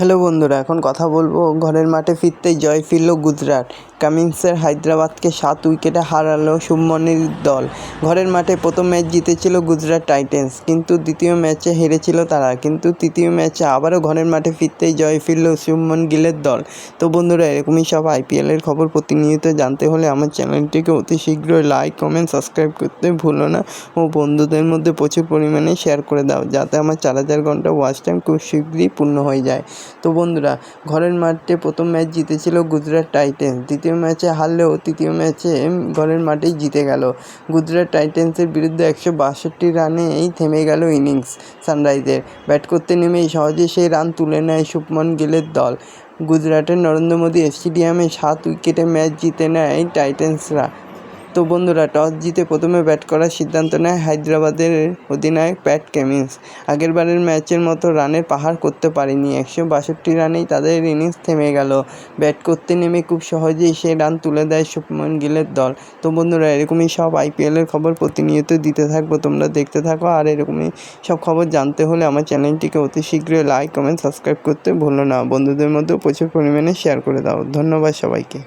Hello বন্ধুরা, এখন কথা বলবো ঘরের মাঠে ফিরতেই জয় ফিরল গুজরাট। কামিন্সের হায়দ্রাবাদকে 7 উইকেটে হারালো শুভমনের দল। ঘরের মাঠে প্রথম ম্যাচ জিতেছিল গুজরাট টাইটেন্স, কিন্তু দ্বিতীয় ম্যাচে হেরেছিল তারা। কিন্তু তৃতীয় ম্যাচে আবারও ঘরের মাঠে ফিরতেই জয় ফিরল শুভমন গিলের দল। তো বন্ধুরা, এরকমই সব আইপিএলের খবর প্রতিনিয়ত জানতে হলে আমার চ্যানেলটিকে অতি শীঘ্রই লাইক, কমেন্ট, সাবস্ক্রাইব করতে ভুলো না ও বন্ধুদের মধ্যে প্রচুর পরিমাণে শেয়ার করে দাও, যাতে আমার 4000 ঘন্টা ওয়াচ টাইম খুব শীঘ্রই পূর্ণ হয়ে যায়। তো বন্ধুরা, ঘরের মাঠে প্রথম ম্যাচ জিতেছিল গুজরাট টাইটেন্স, দ্বিতীয় ম্যাচে হারলেও তৃতীয় ম্যাচে ঘরের মাঠেই জিতে গেল। গুজরাট টাইটেন্সের বিরুদ্ধে 162 রানেই থেমে গেল ইনিংস সানরাইজের। ব্যাট করতে নেমেই সহজে সেই রান তুলে নেয় শুভমন গিলের দল। গুজরাটের নরেন্দ্র মোদী স্টেডিয়ামে 7 উইকেটে ম্যাচ জিতে নেয় টাইটেন্সরা। তো বন্ধুরা, টস জিতে প্রথমে ব্যাট করার সিদ্ধান্ত নেয় হায়দ্রাবাদের অধিনায়ক প্যাট কামিন্স। আগেরবারের ম্যাচের মতো রানের পাহাড় করতে পারেনি, 162 রানেই তাদের ইনিংস থেমে গেল। ব্যাট করতে নেমে খুব সহজেই সেই রান তুলে দেয় শুভমন গিলের দল। তো বন্ধুরা, এরকমই সব আইপিএলের খবর প্রতিনিয়ত দিতে থাকবো, তোমরা দেখতে থাকো। আর এরকমই সব খবর জানতে হলে আমার চ্যানেলটিকে অতি শীঘ্রই লাইক, কমেন্ট, সাবস্ক্রাইব করতে ভুলো না। বন্ধুদের মধ্যেও প্রচুর পরিমাণে শেয়ার করে দাও। ধন্যবাদ সবাইকে।